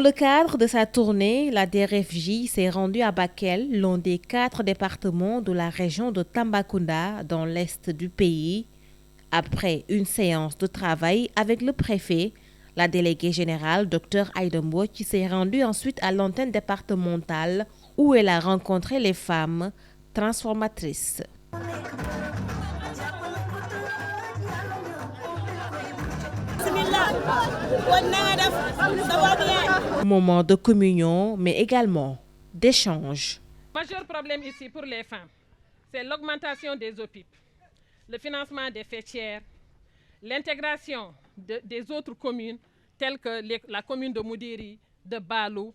le cadre de sa tournée, la DRFJ s'est rendue à Bakel, l'un des 4 départements de la région de Tambacounda, dans l'est du pays. Après une séance de travail avec le préfet, la déléguée générale, Dr Aïda Mbodj, qui s'est rendue ensuite à l'antenne départementale où elle a rencontré les femmes transformatrices. Moment de communion, mais également d'échange. Le majeur problème ici pour les femmes, c'est l'augmentation des OPIP, le financement des fêtières, l'intégration des autres communes telles que la commune de Moudiri, de Balou,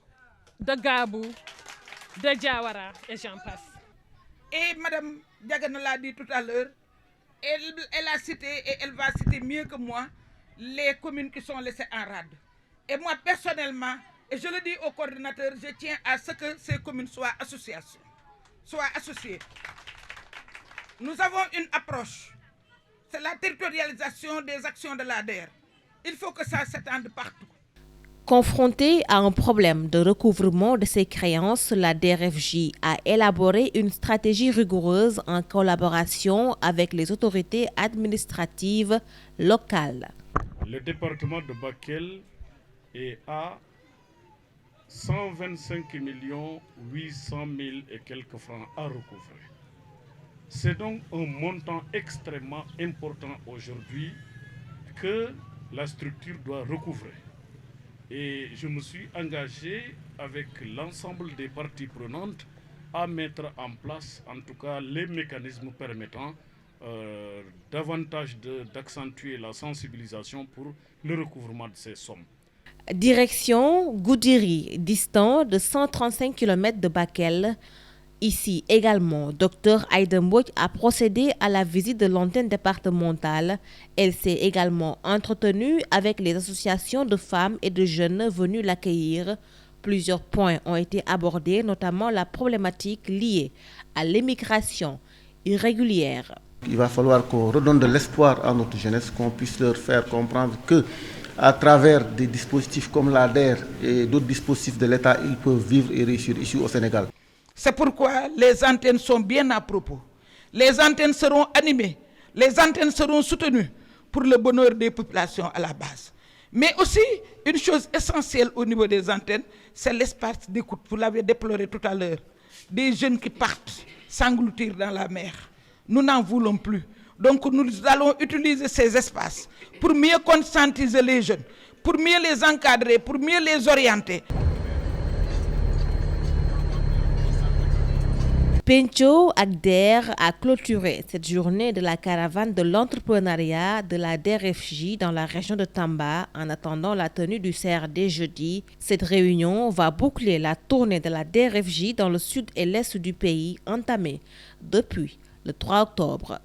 de Gabou, de Diawara et j'en passe. Et Madame Diagana l'a dit tout à l'heure, elle a cité et elle va citer mieux que moi les communes qui sont laissées en rade. Et moi personnellement, et je le dis au coordinateur, je tiens à ce que ces communes soient associées. Nous avons une approche, c'est la territorialisation des actions de l'ADER. Il faut que ça s'étende partout. Confrontée à un problème de recouvrement de ses créances, la DRFJ a élaboré une stratégie rigoureuse en collaboration avec les autorités administratives locales. Le département de Bakel est à 125 800 000 et quelques francs à recouvrer. C'est donc un montant extrêmement important aujourd'hui que la structure doit recouvrer. Et je me suis engagé avec l'ensemble des parties prenantes à mettre en place, en tout cas, les mécanismes permettant davantage d'accentuer la sensibilisation pour le recouvrement de ces sommes. Direction Goudiri, distant de 135 km de Bakel. Ici également, Dr Aïda Mbodj a procédé à la visite de l'antenne départementale. Elle s'est également entretenue avec les associations de femmes et de jeunes venus l'accueillir. Plusieurs points ont été abordés, notamment la problématique liée à l'immigration irrégulière. Il va falloir qu'on redonne de l'espoir à notre jeunesse, qu'on puisse leur faire comprendre que à travers des dispositifs comme l'ADER et d'autres dispositifs de l'État, ils peuvent vivre et réussir ici au Sénégal. C'est pourquoi les antennes sont bien à propos. Les antennes seront animées, les antennes seront soutenues pour le bonheur des populations à la base. Mais aussi, une chose essentielle au niveau des antennes, c'est l'espace d'écoute. Vous l'avez déploré tout à l'heure. Des jeunes qui partent s'engloutir dans la mer. Nous n'en voulons plus. Donc nous allons utiliser ces espaces pour mieux conscientiser les jeunes, pour mieux les encadrer, pour mieux les orienter. Pencho Agder a clôturé cette journée de la caravane de l'entrepreneuriat de la DRFJ dans la région de Tamba en attendant la tenue du CRD jeudi. Cette réunion va boucler la tournée de la DRFJ dans le sud et l'est du pays entamée depuis le 3 octobre.